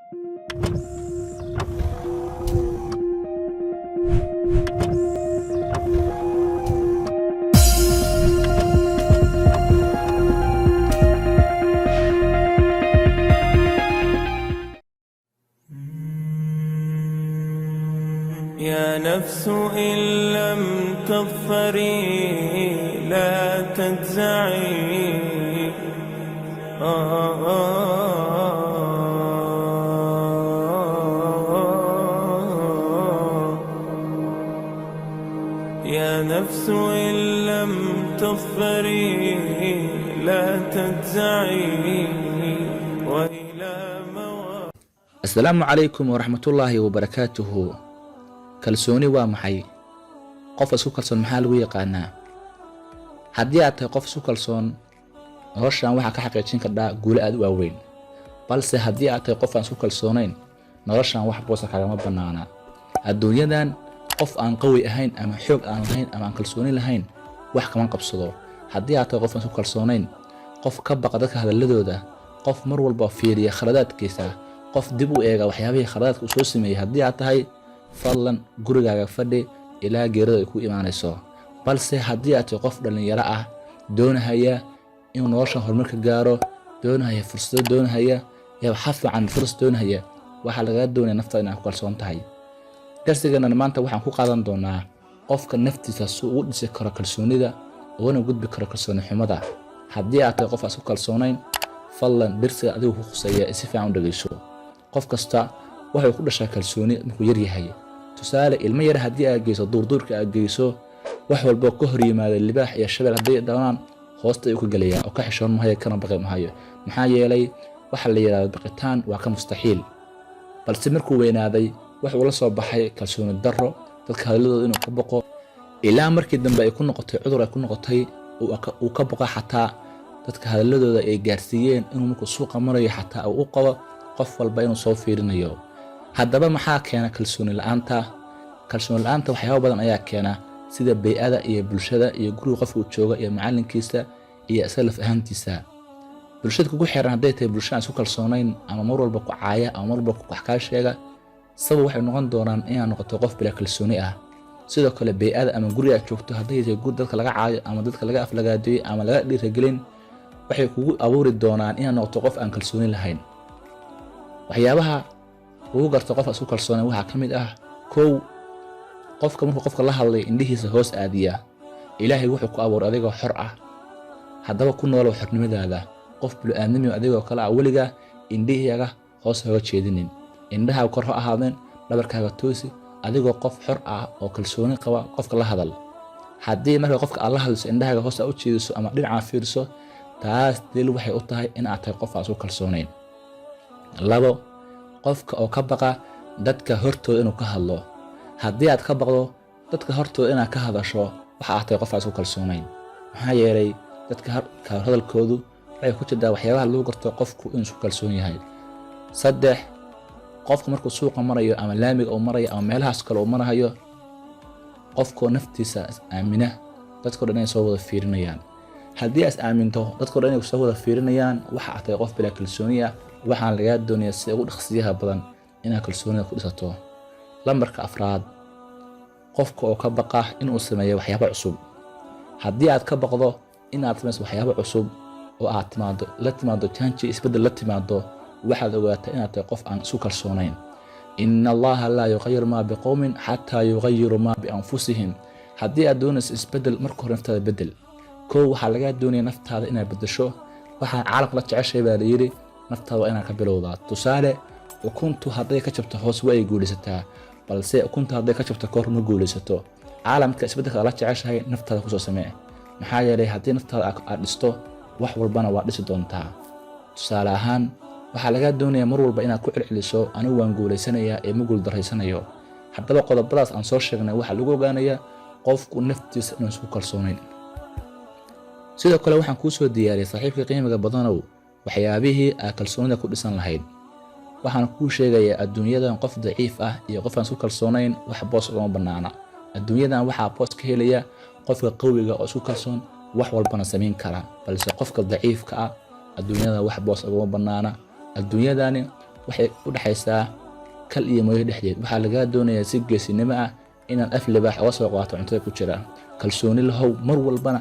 يا نفس إن لم تظفري لا تجزعي يا نفس إن لم تظفري لا تجزعي وإلى مواقع. السلام عليكم ورحمة الله وبركاته. kalsooni waa maxay? qof isku kalsoon maxaa lagu yaqaanaa? haddii aad tahay qof isku kalsoon, noloshan waxaa ka xaqiijin kardhaa guulo aad u waaweyn. balse haddii aad tahay qof aan isku kalsoonayn, noloshan wax boosa kagama bannaana. adduunyadan qof aan qawi ahayn ama xoog aan lahayn ama aan kalsooni lahayn wax kama qabsado. haddii aad tahay qof aan isku kalsoonayn, qof ka baqa dadka hadalladooda, qof mar walba fiiriya khaladaadkiisa, qof dib u eega waxyaabihii khaladaadka uu soo sameeyey, haddii aad tahay fadlan gurigaaga fadhi ilaa geerida ay ku imaanayso. balse haddii aad tahay qof dhallinyaro ah, doonahaya inuu noloshan horumar ka gaaro, doonahaya fursado, doonahaya waxa fiican fursad doonahaya, waxaa lagaa doonaya naftaada inaad ku kalsoon tahay. darsigeenan maanta waxaan ku qaadan doonaa qofka naftiisa si uu u dhisi karo kalsoonida ugana gudbi karo kalsooni xumada. haddii aad tahay qof aan isku kalsoonayn, fadlan darsiga adigu ku khuseeya si fiican u dhegeyso. qof kasta wuxuu ku dhashaa kalsooni markuu yar yahay. tusaale, ilmo yar haddii aad geyso duurduurka aad geyso, wax walba ka hor yimaada libaax iyo shabeel hadday dhawnaan hoosta ayuu ka gelayaa oo ka xishoon mahayo, kana baqi mahayo. maxaa yeelay waxa la yidhahdo baqitaan waa ka mustaxiil. balse markuu weynaaday wuxuu la soo baxay kalsooni darro, dadka hadalladooda inuu ka baqo, ilaa markii dambe ay ku noqotay cudur, ay ku noqotay uu ka baqo xataa dadka hadalladooda ay gaarsiiyeen inuu markuu suuqa marayo xataa uu u qabo qof walba inuu soo fiirinayo. haddaba maxaa keena kalsooni la'aanta? kalsooni la'aanta waxyaabo badan ayaa keena, sida bay'ada iyo bulshada iyo guriga qofka uu jooga iyo macalinkiisa iyo isaga laf ahaantiisa. bulshada kugu xiran hadday tahay bulsho aan isku kalsoonayn ama mar walba ku caaya ama mar walba wax kaa sheega, sabab waxay noqon doonaan inaad noqoto qof bila kalsooni ah. sidoo kale bay'ada ama guriga aad joogto hadday tahay guri dadka laga caayo ama dadka laga aflagaadeeyo ama laga dhiirigelin, waxay kugu abuuri doonaan inaad noqoto qof aan kalsooni lahayn. waxyaabaha ugu garto qof isku kalsoonay waxaa ka mid ah: kow, qofka markuu qofka la hadlay indhihiisa hoos aadiya. ilaahay wuxuu ku abuuray adigoo xor ah, haddaba ku noolow xornimadaada. qof bini'aadnimo adigoo kale ah, weligaa indhihaaga hoos hooga jeedinin, indhahaaga kor ha ahaadeen, dhabarkaaga toosi, adigoo qof xor ah oo kalsooni qaba qofka la hadal. haddii marka qofka aad la hadlayso indhahaaga hoos aad u jeediso ama dhinacaa fiiriso, taas daliil waxay u tahay in aad tahay qof aan isku kalsoonayn. labo, qofka oo ka baqa dadka hortooda inuu ka hadlo. haddii aad ka baqdo dadka hortooda inaad ka hadasho, waxa aad tahay qof aan isku kalsoonayn. maxaa yeelay dadka hadalkoodu waxay ku jirtaa waxyaabaha lagu garto qofku inuu isku kalsoon yahay. saddex, qofka markuu suuqa marayo ama laamiga uu marayo ama meelahaas kale uu marayo, qofkoo naftiisa aamina, dadkoo dhan inay soo wada fiirinayaan. haddii aad aaminto dadkoo dhan inay soo wada fiirinayaan, waxa aad tahay qof bila kalsooni ah. waxaan lagaa doonayaa si ugu dhaqsiyaha badan inaad kalsoonida ku dhisato. lambarka afraad, qofka oo ka baqa inuu sameeyo waxyaabo cusub. haddii aad ka baqdo inaad samayso waxyaabo cusub oo aad la timaado janji isbeddel la timaado, waxaad ogaataa inaad tahay qof aan isu kalsoonayn. ina allaha laa yuqayiru maa biqowmin xataa yuqayiru maa bianfusihim. haddii aad doonayso isbeddel, marka hore naftaada beddel. kow, waxaa lagaa doonaya naftaada inaad beddesho. waxaa caalamka la jeceshay baa layidhi, naftaada waa inaad ka bilowdaa. tusaale, ukuntu hadday ka jabto hoos waa ay guulaysataa, balse ukuntu hadday ka jabto kor ma guulaysato. caalamka isbeddelka la jeceshahay naftaada kusoo samee. maxaa yeelay haddii naftaada aad dhisto, wax walbana waa dhisi doontaa. tusaale ahaan, waxaa lagaa doonayaa mar walba inaad ku celceliso anigu waan guulaysanayaa ee ma guuldarraysanayo. haddaba qodobadaas aan soo sheegnay waxaa lagu ogaanayaa qofku naftiisa inuu isku kalsoonayn. sidoo kale waxaan kuu soo diyaariyay saaxiibka qiimiga badanow waxyaabihii aad kalsoonida ku dhisan lahayd. waxaan kuu sheegayaa adduunyadan qof daciif ah iyo qof aan isku kalsoonayn wax boos ugama bannaana. adduunyadan waxaa boos ka helaya qofka qawiga oo isku kalsoon, wax walbana samayn kara. balse qofka daciifka ah adduunyada wax boos ugama bannaana. adduunyadani waxay u dhaxaysaa kal iyo mooyo dhexdeed. waxaa lagaa doonayaa si geesinimo ah inaad af libaax uga soo qaato cuntada ku jira. kalsooni lahow, mar walbana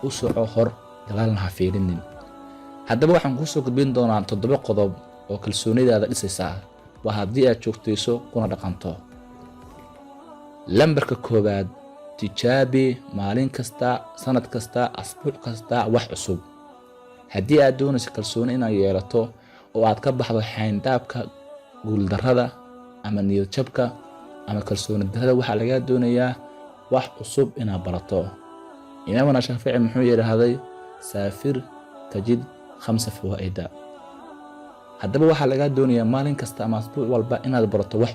u soco hor, gadaalna ha fiirinin. haddaba waxaan kusoo gudbin doonaa 7 qodob oo kalsoonidaada dhisaysa, waa haddii aad joogtayso kuna dhaqanto. lambarka 1, tijaabi maalin kasta, sanad kasta, asbuuc kasta wax cusub. haddii aad doonayso kalsooni inaad yeelato oo aad ka baxdo xayndaabka guuldarrada ama niyad jabka ama kalsooni darrada, waxaa lagaa doonayaa wax cusub inaad barato. imaamuna Shaafici muxuu yidhaahday, saafir tajid 5 fawaa'ida. haddaba waxaa lagaa doonayaa maalin kasta ama asbuuc walba inaad barato wax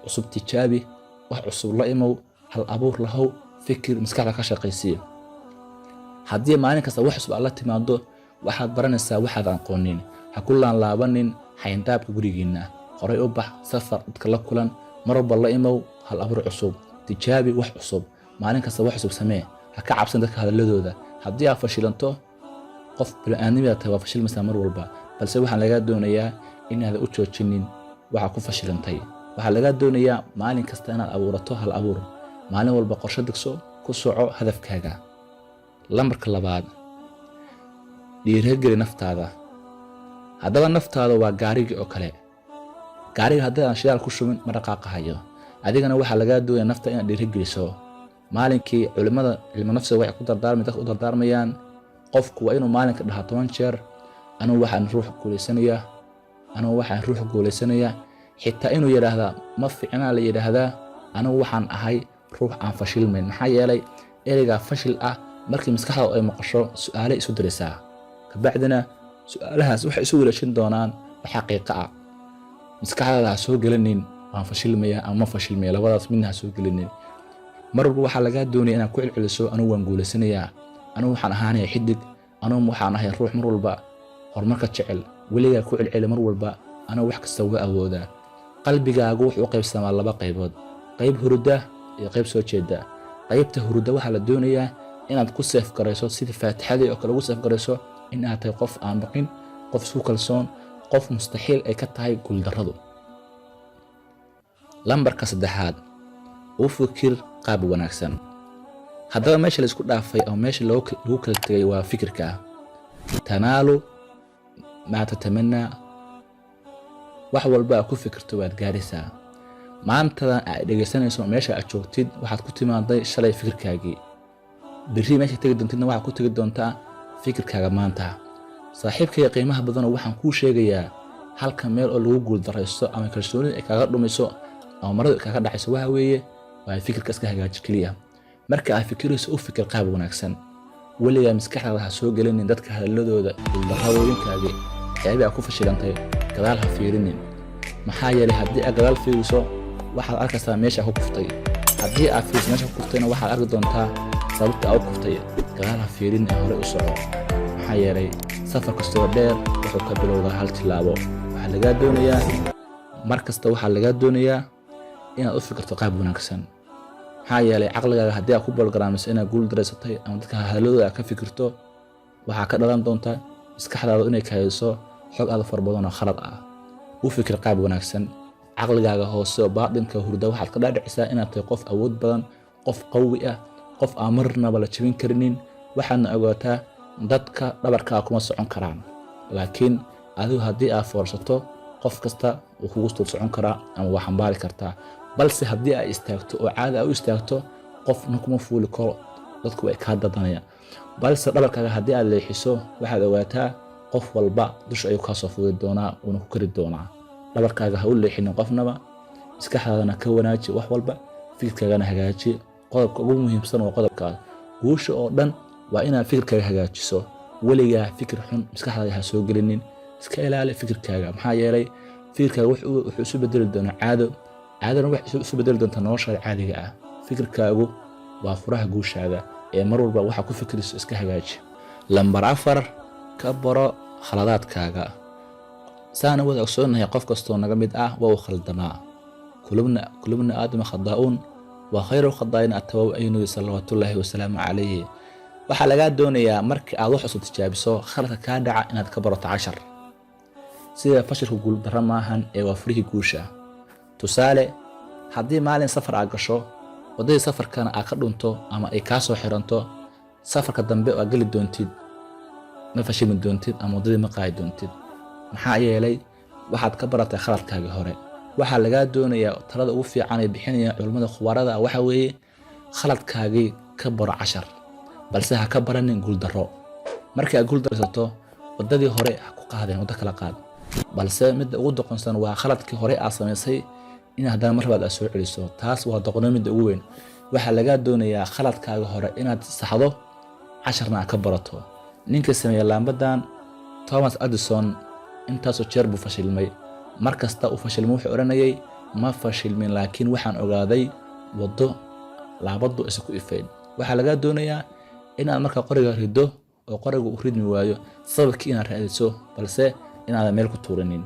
cusub tijaabi, wax cusub la imow, hal abuur lahow, fikir, maskaxda ka shaqaysiya. haddii maalin kasta wax cusub aad la timaado, waxaad baranaysaa waxaad aqoonin. ha ku laabanin xayndaabka gurigiinna. horay u bax, safar, dadka la kulan, mar walba la imow hal abuur cusub, tijaabi wax cusub, maalin kasta wax cusub samee. ha ka cabsan dadka hadalladooda. haddii aad fashilanto, qof bini'aadnimada tahay waa fashilmaysaa mar walba, balse waxaan lagaa doonayaa inaadan u joojinin waxa ku fashilantay. waxaa lagaa doonayaa maalin kasta inaad abuurato hal abuur. maalin walba qorshe degso, ku soco hadafkaaga. lambarka 2, dhiirigeli naftaada. haddaba naftaada waa gaarigii oo kale. gaariga haddii aan shidaal ku shubin ma dhaqaaqahayo. adigana waxaa lagaa doonaya nafta inaad dhiirigeliso. maalinkii culimmada cilmi nafsiga waxay dadka u dardaarmayaan, qofku waa inuu maalinka dhahaa 10 jeer, anugu waxaan ruux guulaysanayaa. xitaa inuu yidhaahdaa ma fiicnaa la yidhaahdaa, anugu waxaan ahay ruux aan fashilmayn. maxaa yeelay ereygaa fashil ah markii maskaxda ay maqasho su'aale isu diraysaa, kabacdina su'aalahaas waxay isu wareejin doonaan wax xaqiiqo ah. maskaxdaada ha soo gelinin waan fashilmaya ama ma fashilmaya, labadaas midna ha soo gelinin. mar walba waxaa lagaa doonaya inaad ku celceliso, anugu waan guulaysanayaa, anugu waxaan ahaanaya xidig, anugu waxaan ahay ruux mar walba horumarka jecel. weligaa ku celceli mar walba, anugu wax kasta uga awoodaa. qalbigaagu wuxuu u qaybsamaa 2 qaybood, qayb hurda iyo qayb soo jeeda. qaybta hurda waxaa la doonayaa inaad ku seef garayso sidii faatixadii oo kale ugu seef garayso in aad tahay qof aan baqin, qof isku kalsoon, qof mustaxiil ay ka tahay guuldarradu. lambarka 3, u fikir qaab wanaagsan. haddaba meesha la isku dhaafay oo meesha lagu kala tegay waa fikirka. tanaalu maa tatamanaa. wax walba aad ku fikirto waad gaaraysaa. maantadan aad dhegaysanayso meesha aad joogtid waxaad ku timaaday shalay fikirkaagii. berri meesha tegi doontidna waxaad ku tegi doontaa fikirkaaga maanta. saaxiibkayga qiimaha badanoo waxaan kuu sheegayaa, halka meel oo lagu guuldaraysto ama kalsoonida ay kaaga dhumayso ama maradu kaaga dhacayso waxa weeye waa fikirka iska hagaaji keliya. marka aad fikirayso u fikir qaab wanaagsan. weligaa maskaxdaada ha soo gelinin dadka hadalladooda, guuldarradooyinkaagii, waxyaabii aad ku fashilantay, gadaal ha fiirinin. maxaa yeelay haddii aad gadaal fiiriso waxaad arkaysaa meesha ku kuftay. haddii aad fiiriso meesha ku kuftayna waxaad arki doontaa sababta aad u kuftay. gadaal ha fiirin ee hore u soco. maxaa yeelay safar kastoo dheer wuxuu ka bilowdaa hal tilaabo. waxaa lagaa doonayaa mar kasta inaad u fikirto qaab wanaagsan. maxaa yeelay caqligaaga haddii aad ku bolgaraamayso inaad guul daraysatay ama dadka hadalladooda aad ka fikirto, waxaa ka dhalan doonta maskaxdaada inay kahayso xog aad far badan oo khalad ah. u fikir qaab wanaagsan. caqligaaga hoose oo baatinka hurda waxaad ka dhaadhicisaa inaad tahay qof awood badan, qof qawi ah, qof aan marnaba la jabin karinin. waxaadna ogaataa dadka dhabarkaaga kuma socon karaan, laakiin adigu haddii aad foorsato qof kasta wuu kugu dul socon karaa ama waa xambaari kartaa. balse haddii aad istaagto oo caadi aad u istaagto, qofna kuma fuuli karo, dadku way kaa dadanayaan. balse dhabarkaaga haddii aad leexiso, waxaad ogaataa qof walba dusha ayuu kaa soo fuuli doonaa, uuna ku kari doonaa. dhabarkaaga ha u leexinin qofnaba, maskaxdaadana ka wanaaji wax walba, fikirkaagana hagaaji. qodobka ugu muhiimsan waa qodobkaas. guusha oo dhan waa inaad fikirkaaga hagaajiso. weligaa fikir xun maskaxdaada ha soo gelinin. iska ilaali fikirkaaga. maxaa yeelay fikirkaaga wuxuu isu bedeli doonaa caado, caadana waxay isu bedeli doontaa noloshaada caadiga ah. fikirkaagu waa furaha guushaada ee mar walba waxa ku fikirayso iska hagaaji. lambar 4, ka baro khaladaadkaaga. saana wada ogsoonahay qof kastoo naga mid ah waa uu khaldamaa. kulubna aadama khadaa'uun wa khayru khadaa'in at-tawwaabuun salawatullaahi wasalaamu calayhi. waxaa lagaa doonayaa markii aad wax cusub tijaabiso khaladka kaa dhaca inaad ka barato 10. sida fashilku guuldarro maahan ee waa furihii guusha. Tusaale, haddii maalin safar aad gasho, waddadii safarkana aad ka dhunto ama ay kaa soo xiranto, safarka dambe oo aad geli doontid ma fashilmi doontid ama waddadii ma qaadi doontid. Maxaa yeelay waxaad ka baratay khaladkaagii hore. waxaa lagaa doonayaa talada ugu fiican ee bixinaya culimada khubarada waxa weeye khaladkaagii ka baro cashar, balse ha ka baranin guuldarro. markii aad guuldaraysato, waddadii hore ha ku qaadeen waddo kala qaad, balse midda ugu doqonsan waa khaladkii hore aad samaysay in haddana mar labaad aad soo celiso. taas waa doqonnimo midda ugu weyn. waxaa lagaa doonayaa khaladkaaga hore inaad saxdo, casharna aad ka barato. ninkii sameeyey laambadan Thomas Edison intaasoo jeer buu fashilmay. mar kasta uu fashilmo wuxuu odhanayay ma fashilmin, laakiin waxaan ogaaday waddo laabadu isku ifayn. waxaa lagaa doonayaa inaad marka qoriga rido oo qoriga uu ridmi waayo sababkii inaad raadiso, balse inaadan meel ku tuurinin.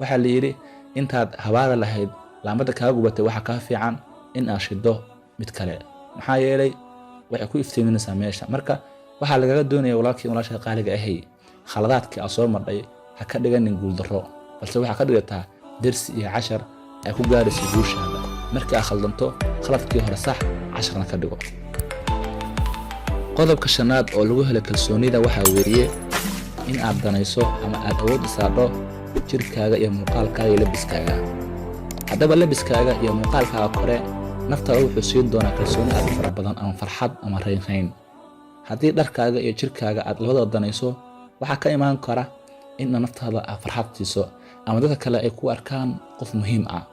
waxaa la yidhi intaad habaara lahayd laambada kaaga gubatay waxaa kaa fiican in aad shido mid kale, maxaa yeelay waxay ku iftiiminaysaa meesha. marka waxaa lagaga doonaya walaalkii walaasha qaaliga ahay, khaladaadkii aad soo marday ha ka dhiganin guuldarro, balse waxaa ka dhigataa dersi iyo cashar ay ku gaarayso guushaada. markii aad khaldanto, khaladkii hore sax, casharna ka dhigo. qodobka shanaad oo lagu helo kalsoonida waxaa weeye in aad danayso ama aad awood saarto jirkaaga iyo muuqaalkaaga iyo labiskaaga. haddaba labiskaaga iyo muuqaalkaaga kore naftaada wuxuu siin doonaa kalsooni aad u fara badan ama farxad ama raynrayn. haddii dharkaaga iyo jirkaaga aad labadaba danayso, waxaa ka imaan kara in naftaada aad farxad siiso ama dadka kale ay ku arkaan qof muhiim ah.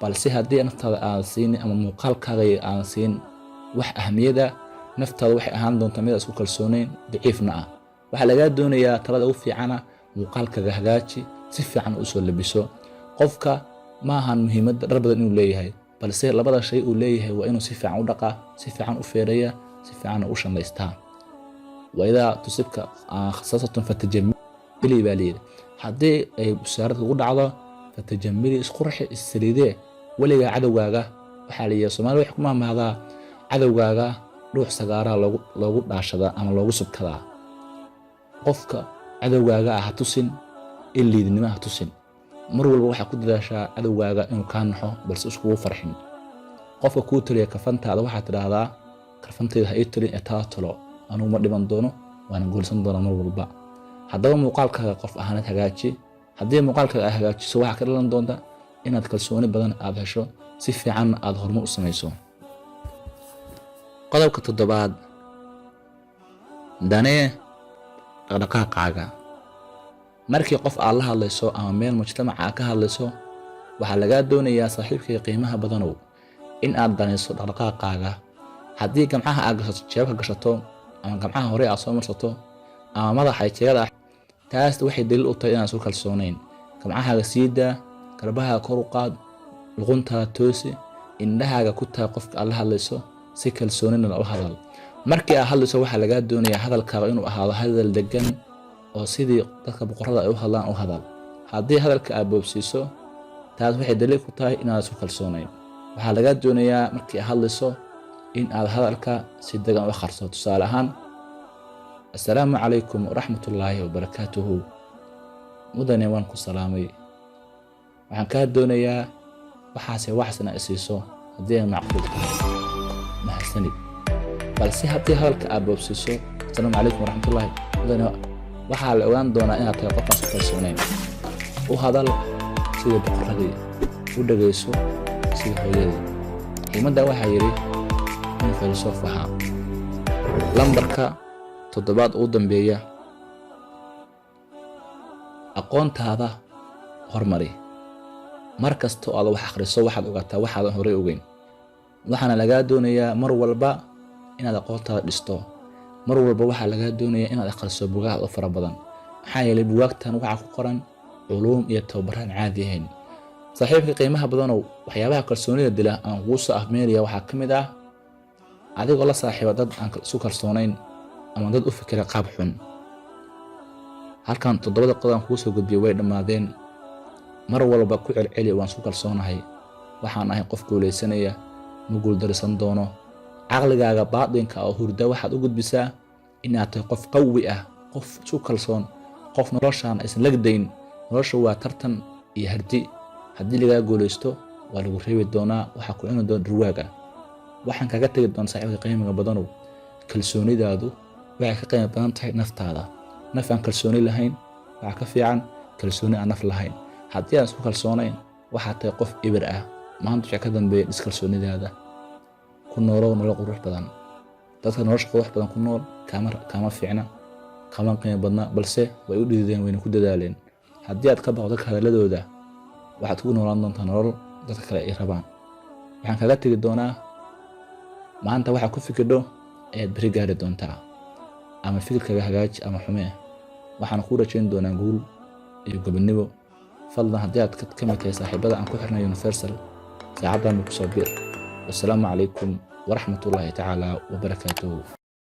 balse haddii naftaada aadan siinin ama muuqaalkaaga aadan siin wax ahmiyada, naftaada waxay ahaan doontaa mid isku kalsoonayn, daciifna ah. waxaa lagaa doonayaa talada ugu fiicana muuqaalkaaga hagaaji, si fiican u soo labiso. qofka ma ahan muhiimadda dhar badan inuu leeyahay, balse labada shay uu leeyahay waa inuu si fiican u dhaqaa, si fiican u feereeya, si fiican u shamaystaa. waidaa tusibka khasaasatun fatajamili baa layidhi, haddii ay busaarad kugu dhacdo fatajamili, isqurxi, issaliidee. weligaa cadowgaaga waxaa layidhi Soomaali waxay ku mahmahdaa cadowgaaga dhuux sagaaraa loogu dhaashadaa ama loogu subkadaa. qofka cadowgaaga ha tusin in liidnimo ha tusin. mar walba waxaa ku dadaashaa cadowgaaga inuu kaa naxo balse iskugu farxin. qofka kuu taliya kafantaada waxaad tidhaahdaa kafantayda ha ii talin ee taa talo, anugu ma dhiban doono, waana guulsan doonaa mar walba. haddaba muuqaalkaaga qof ahaaneed hagaaji. haddii muuqaalkaaga aad hagaajiso, waxaa ka dhalan doonta inaad kalsooni badan aad hesho, si fiicanna aad horumar u samayso. qodobka 7, danee dhaqdhaqaaqaaga. markii qof aad la hadlayso ama meel mujtamaca aad ka hadlayso, waxaa lagaa doonayaa saaxiibkay qiimaha badanow in aad danayso dhaqdhaqaaqaaga. haddii gamcaha aad gashato jeebka gashato ama gamcaha hore aad soo marsato ama madaxa jeegada ah, taas waxay daliil u tahay inaad isku kalsoonayn. gamcahaaga sii daa, garbahaaga kor u qaad, luquntaada toosi, indhahaaga ku taag qofka aad la hadlayso, si kalsoonina u hadal. markii aad hadlayso waxaa lagaa doonayaa hadalkaaga inuu ahaado hadal degan oo sidii dadka boqorada ay u hadlaan u hadal. haddii hadalka aad boobsiiso, taas waxay daliil ku tahay inaad isku kalsoonayn. waxaa lagaa doonayaa markii aad hadlayso in aad hadalka si degan u akhriso. tusaale ahaan, assalaamu calaykum waraxmatullaahi wabarakaatuhu, mudane waan ku salaamay, waxaan kaa doonayaa waxaase waxsna i siiso haddii ay macquul tahay, mahadsanid. balse haddii hadalka aad boobsiiso assalaamu calaykum waraxmatullaahi, mudane, waxaa la ogaan doonaa inaad tahay qofaan isku kalsoonayn. u hadal sida boqoradii, u dhegayso sida hooyadii. xigmadda waxaa yidhi nin filosof ahaa. lambarka 7 ugu dambeeya, aqoontaada hormari. mar kasta oo aad wax akhriso waxaad ogaataa waxaadan horey ogeyn. waxaana lagaa doonayaa mar walba inaad aqoontaada dhisto. mar walba waxaa lagaa doonayaa inaad akhriso buugaag oo fara badan, maxaa yeelay buugaagtan waxaa ku qoran culuum iyo tababaraan caadi ahayn. saaxiibka qiimaha badanow, waxyaabaha kalsoonida dila aan kugu soo afmeelaya waxaa ka mid ah adigoo la saaxiiba dad aan isu kalsoonayn ama dad u fikira qaab xun. halkan 7 qodob aan kugu soo gudbiyay way dhammaadeen. mar walba ku celceli waan isku kalsoonahay, waxaan ahay qof guulaysanaya, ma guuldarisan doono. caqligaaga baatinka oo hurda waxaad u gudbisaa inaad tahay qof qawi ah, qof isku kalsoon, qof noloshaan aysan lagdayn, noloshu waa tartan iyo hardi. haddii lagaa guulaysto waa lagu reebi doonaa, waxaa ku cuni doona dhurwaaga. waxaan kaga tegi doona saaxiibka qiimiga badanow, kalsoonidaadu waxay ka qiimo badan tahay naftaada. naf aan kalsooni lahayn waxaa ka fiican kalsooni aan naf lahayn. haddii aan isku kalsoonayn waxaa tahay qof ibir ah. maanta waxaa ka dambeeya iskalsoonidaada. ku noolow nolol qurux badan. dadka nolosha qurux badan ku nool kama fiicna, kama qiimo badna, balse way u dhidideen, wayna ku dadaaleen. haddii aad ka baqdo dadka hadaladooda waxaad ku noolaan doontaa nolol dadka kale ay rabaan. waxaan kaga tegi doonaa maanta waxaa ku fikidho ayaad beri gaari doontaa, ama fikirkaga hagaaji ama xumee. waxaan kuu rajayn doonaa guul iyo gobonimo. fadlan haddii aad ka mid tahay saaxiibada aan ku xirnay Universal, saacaddan ku soo bir. wassalaamu calaykum waraxmatullaahi tacaala wabarakaatuhu.